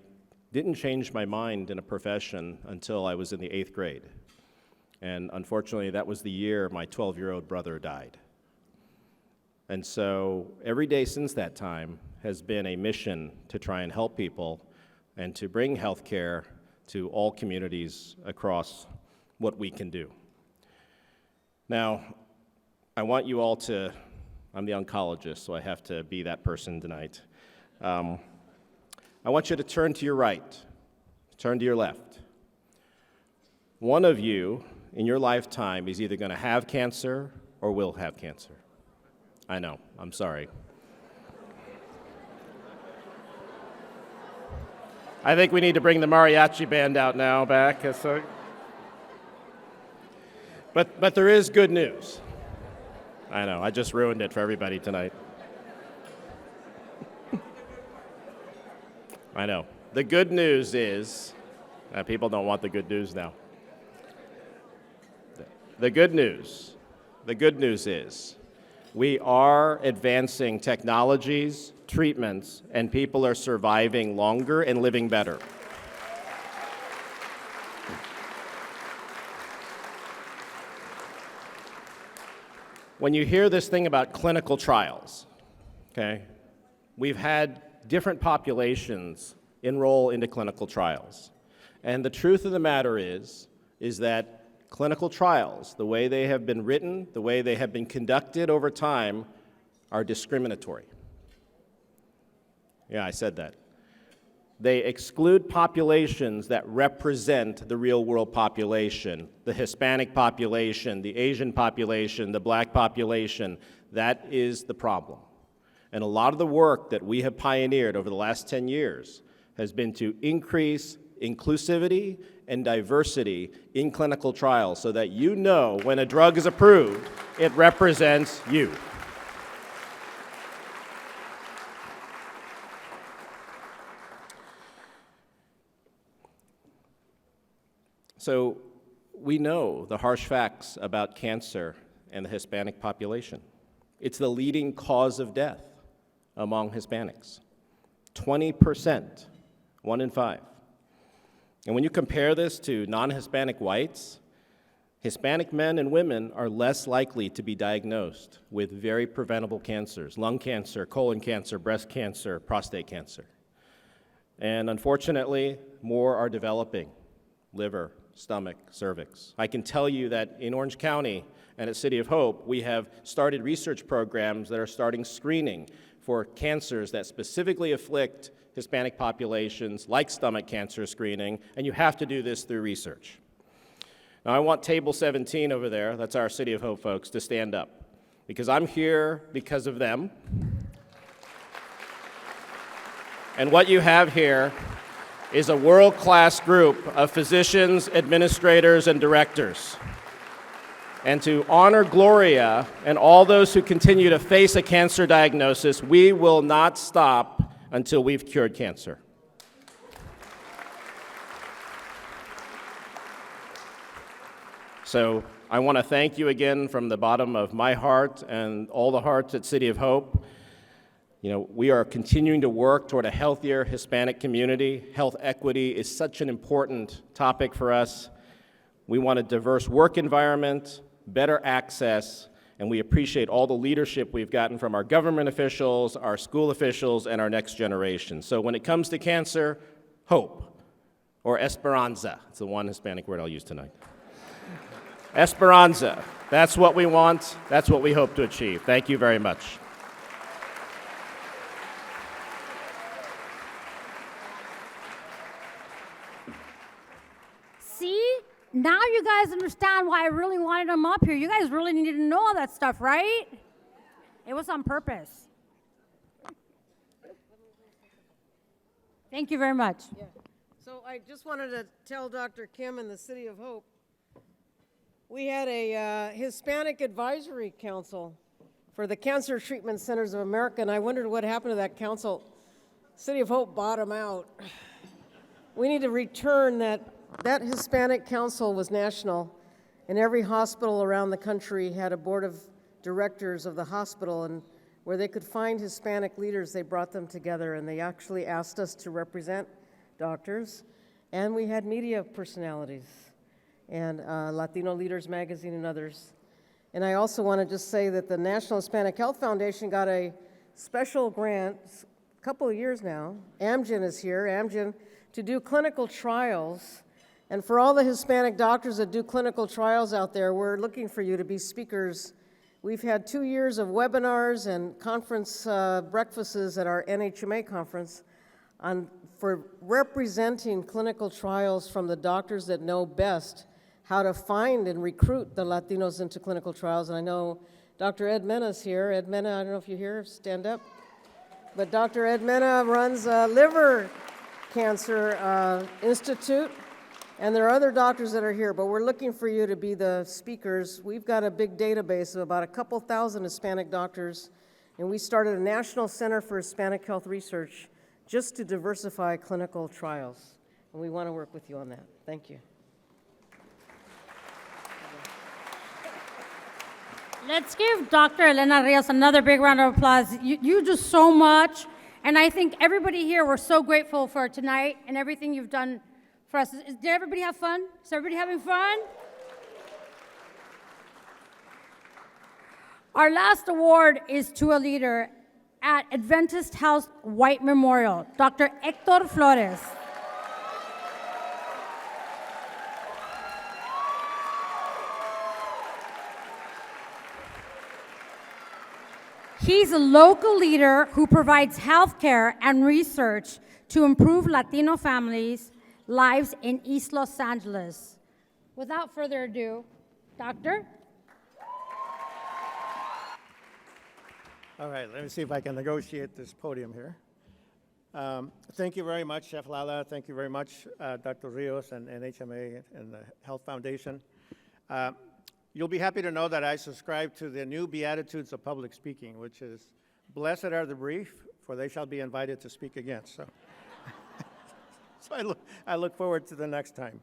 didn't change my mind in a profession until I was in the 8th grade. And unfortunately, that was the year my 12-year-old brother died. And so every day since that time has been a mission to try and help people and to bring health care to all communities across what we can do. Now, I want you all to, I'm the oncologist, so I have to be that person tonight. I want you to turn to your right, turn to your left. One of you in your lifetime is either going to have cancer or will have cancer. I know, I'm sorry. I think we need to bring the mariachi band out now back. But there is good news. I know, I just ruined it for everybody tonight. I know. The good news is, people don't want the good news now. The good news is, we are advancing technologies, treatments, and people are surviving longer and living better. When you hear this thing about clinical trials, okay, we've had different populations enroll into clinical trials. And the truth of the matter is that clinical trials, the way they have been written, the way they have been conducted over time, are discriminatory. Yeah, I said that. They exclude populations that represent the real world population, the Hispanic population, the Asian population, the black population. That is the problem. And a lot of the work that we have pioneered over the last 10 years has been to increase inclusivity and diversity in clinical trials so that you know when a drug is approved, it represents you. So we know the harsh facts about cancer and the Hispanic population. It's the leading cause of death among Hispanics. 20%, 1 in 5. And when you compare this to non-Hispanic whites, Hispanic men and women are less likely to be diagnosed with very preventable cancers: lung cancer, colon cancer, breast cancer, prostate cancer. And unfortunately, more are developing: liver, stomach, cervix. I can tell you that in Orange County and at City of Hope, we have started research programs that are starting screening for cancers that specifically afflict Hispanic populations, like stomach cancer screening, and you have to do this through research. Now, I want Table 17 over there, that's our City of Hope folks, to stand up, because I'm here because of them. And what you have here is a world-class group of physicians, administrators, and directors. And to honor Gloria and all those who continue to face a cancer diagnosis, we will not stop until we've cured cancer. So I want to thank you again from the bottom of my heart and all the hearts at City of Hope. You know, we are continuing to work toward a healthier Hispanic community. Health equity is such an important topic for us. We want a diverse work environment, better access, and we appreciate all the leadership we've gotten from our government officials, our school officials, and our next generation. So when it comes to cancer, hope, or esperanza. It's the one Hispanic word I'll use tonight. Esperanza. That's what we want. That's what we hope to achieve. Thank you very much. See? Now you guys understand why I really wanted him up here. You guys really needed to know all that stuff, right? It was on purpose. Thank you very much. Yeah. So I just wanted to tell Dr. Kim and the City of Hope, we had a Hispanic Advisory Council for the Cancer Treatment Centers of America, and I wondered what happened to that council. City of Hope bought them out. We need to return that. That Hispanic Council was national, and every hospital around the country had a board of directors of the hospital, and where they could find Hispanic leaders, they brought them together, and they actually asked us to represent doctors, and we had media personalities, and Latino Leaders Magazine and others. And I also want to just say that the National Hispanic Health Foundation got a special grant a couple of years now. Amgen is here, Amgen, to do clinical trials. And for all the Hispanic doctors that do clinical trials out there, we're looking for you to be speakers. We've had 2 years of webinars and conference breakfasts at our NHMA conference for representing clinical trials from the doctors that know best how to find and recruit the Latinos into clinical trials. And I know Dr. Ed Mena's here. Ed Mena, I don't know if you're here, stand up. But Dr. Ed Mena runs a liver cancer institute. And there are other doctors that are here, but we're looking for you to be the speakers. We've got a big database of about a couple thousand Hispanic doctors, and we started a National Center for Hispanic Health Research just to diversify clinical trials. And we want to work with you on that. Thank you. Let's give Dr. Elena Rios another big round of applause. You do so much, and I think everybody here, we're so grateful for tonight and everything you've done for us. Did everybody have fun? Is everybody having fun? Our last award is to a leader at Adventist House White Memorial, Dr. Hector Flores. He's a local leader who provides health care and research to improve Latino families' lives in East Los Angeles. Without further ado, Doctor. All right, let me see if I can negotiate this podium here. Thank you very much, Chef LaLa. Thank you very much, Dr. Rios and NHMA and the Health Foundation. You'll be happy to know that I subscribe to the new Beatitudes of Public Speaking, which is, blessed are the brief, for they shall be invited to speak again. So I look forward to the next time.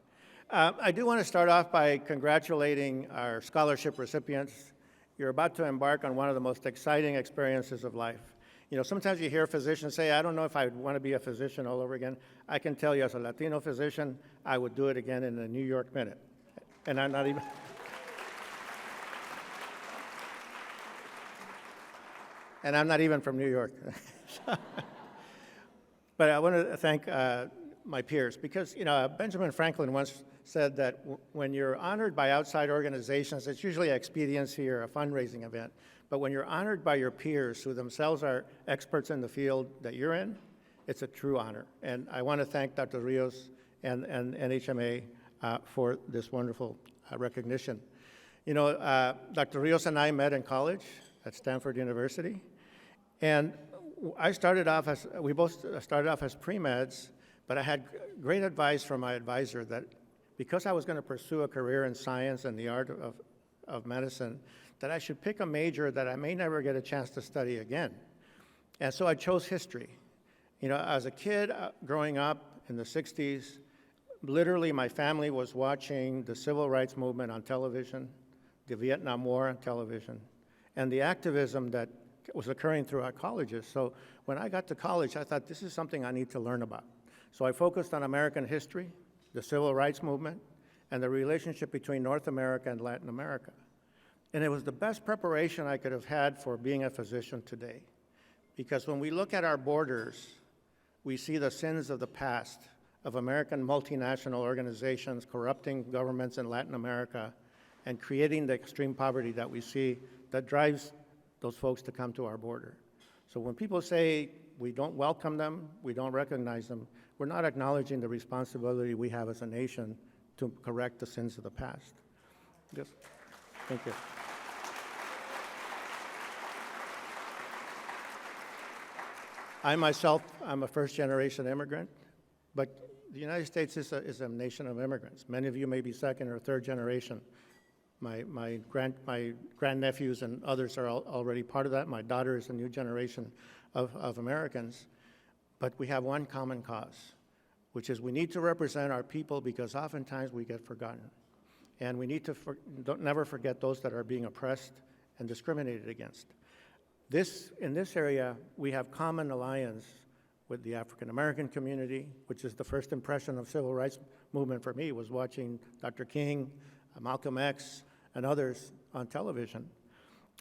I do want to start off by congratulating our scholarship recipients. You're about to embark on one of the most exciting experiences of life. You know, sometimes you hear physicians say, I don't know if I would want to be a physician all over again. I can tell you as a Latino physician, I would do it again in a New York minute. And I'm not even... And I'm not even from New York. But I want to thank my peers because, Benjamin Franklin once said that when you're honored by outside organizations, it's usually an expediency or a fundraising event. But when you're honored by your peers who themselves are experts in the field that you're in, it's a true honor. And I want to thank Dr. Rios and NHMA for this wonderful recognition. Dr. Rios and I met in college at Stanford University. And we both started off as pre-meds, but I had great advice from my advisor that because I was going to pursue a career in science and the art of medicine, that I should pick a major that I may never get a chance to study again. And so I chose history. As a kid growing up in the 60s, literally my family was watching the civil rights movement on television, the Vietnam War on television, and the activism that was occurring throughout colleges. So when I got to college, I thought, this is something I need to learn about. So I focused on American history, the civil rights movement, and the relationship between North America and Latin America. And it was the best preparation I could have had for being a physician today. Because when we look at our borders, we see the sins of the past of American multinational organizations corrupting governments in Latin America and creating the extreme poverty that we see that drives those folks to come to our border. So when people say we don't welcome them, we don't recognize them, we're not acknowledging the responsibility we have as a nation to correct the sins of the past. Yes. Thank you. I myself, I'm a first-generation immigrant, but the United States is a nation of immigrants. Many of you may be second or third generation. My grandnephews and others are already part of that. My daughter is a new generation of Americans. But we have one common cause, which is we need to represent our people because oftentimes we get forgotten. And we need to never forget those that are being oppressed and discriminated against. In this area, we have common alliance with the African American community, which is the first impression of civil rights movement for me, was watching Dr. King, Malcolm X, and others on television.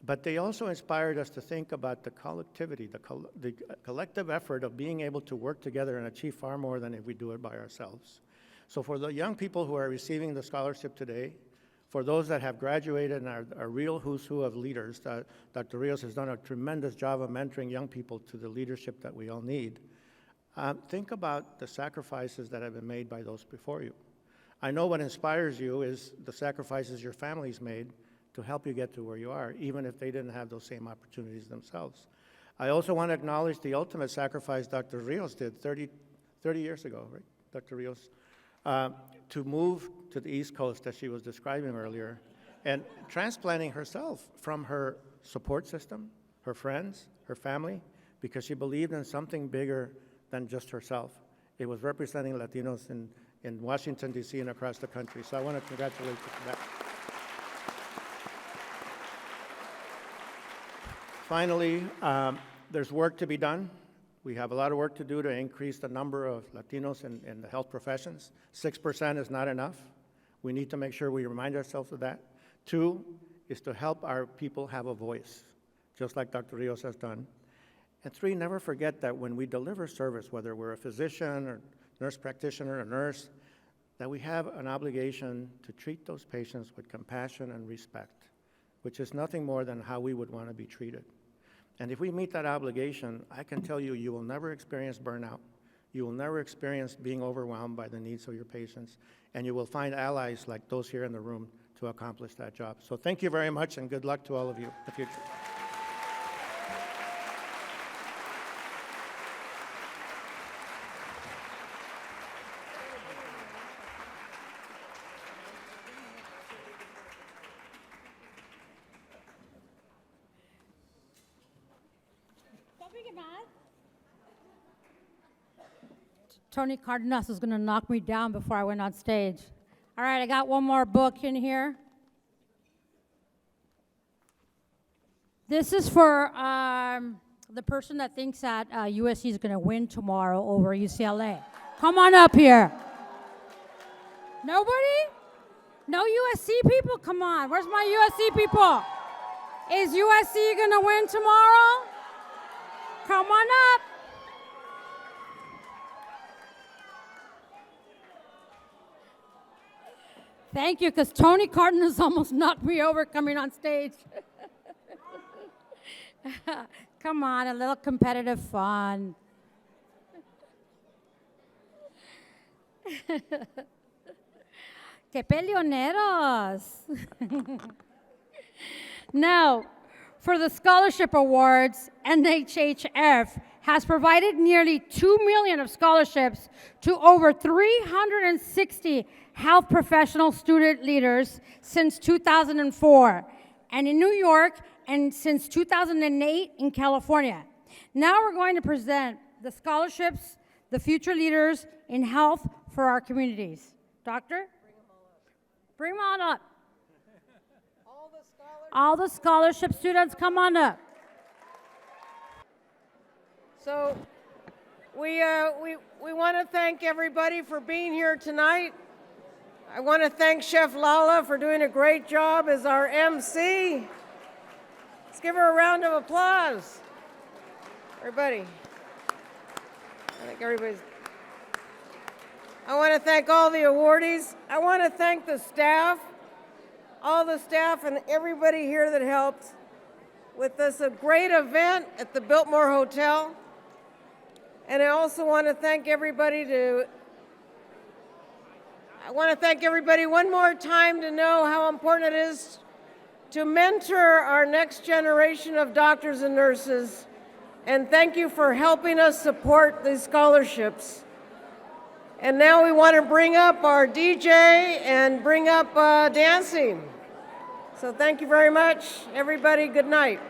But they also inspired us to think about the collectivity, the collective effort of being able to work together and achieve far more than if we do it by ourselves. So for the young people who are receiving the scholarship today, for those that have graduated and are real who's who of leaders, Dr. Rios has done a tremendous job of mentoring young people to the leadership that we all need. Think about the sacrifices that have been made by those before you. I know what inspires you is the sacrifices your families made to help you get to where you are, even if they didn't have those same opportunities themselves. I also want to acknowledge the ultimate sacrifice Dr. Rios did 30 years ago, right, Dr. Rios, to move to the East Coast, as she was describing earlier, and transplanting herself from her support system, her friends, her family, because she believed in something bigger than just herself. It was representing Latinos in Washington, D.C. and across the country. So I want to congratulate you for that. Finally, there's work to be done. We have a lot of work to do to increase the number of Latinos in the health professions. 6% is not enough. We need to make sure we remind ourselves of that. 2 is to help our people have a voice, just like Dr. Rios has done. And 3, never forget that when we deliver service, whether we're a physician or nurse practitioner, a nurse, that we have an obligation to treat those patients with compassion and respect, which is nothing more than how we would want to be treated. And if we meet that obligation, I can tell you, you will never experience burnout. You will never experience being overwhelmed by the needs of your patients, and you will find allies like those here in the room to accomplish that job. So thank you very much, and good luck to all of you in the future. Tony Cardenas was going to knock me down before I went on stage. All right, I got one more book in here. This is for the person that thinks that USC is going to win tomorrow over UCLA. Come on up here. Nobody? No USC people? Come on. Where's my USC people? Is USC going to win tomorrow? Come on up. Thank you, because Tony Cardenas almost knocked me over coming on stage. Come on, a little competitive fun. ¡Qué peleoneros! Now, for the scholarship awards, NHHF has provided nearly $2 million of scholarships to over 360 health professional student leaders since 2004, and in New York, and since 2008 in California. Now we're going to present the scholarships, the future leaders in health for our communities. Doctor? Bring them all up. All the scholarship students, come on up. So we want to thank everybody for being here tonight. I want to thank Chef LaLa for doing a great job as our MC. Let's give her a round of applause. Everybody. I think everybody's. I want to thank all the awardees. I want to thank the staff, all the staff and everybody here that helped with this a great event at the Biltmore Hotel. And I also want to thank everybody one more time to know how important it is to mentor our next generation of doctors and nurses. And thank you for helping us support these scholarships. And now we want to bring up our DJ and bring up dancing. So thank you very much, everybody. Good night.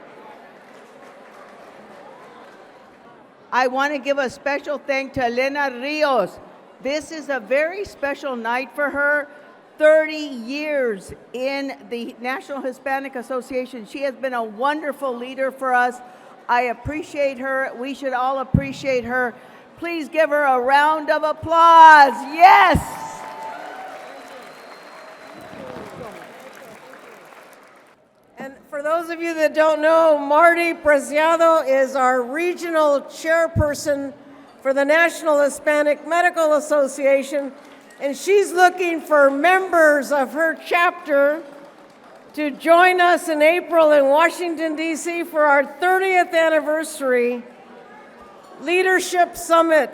I want to give a special thanks to Elena Rios. This is a very special night for her. 30 years in the National Hispanic Association. She has been a wonderful leader for us. I appreciate her. We should all appreciate her. Please give her a round of applause. Yes! And for those of you that don't know, Marty Preciado is our regional chairperson for the National Hispanic Medical Association, and she's looking for members of her chapter to join us in April in Washington, D.C. for our 30th anniversary Leadership Summit,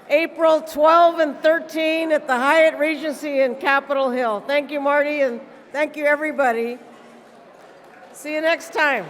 April 12 and 13 at the Hyatt Regency in Capitol Hill. Thank you, Marty, and thank you, everybody. See you next time.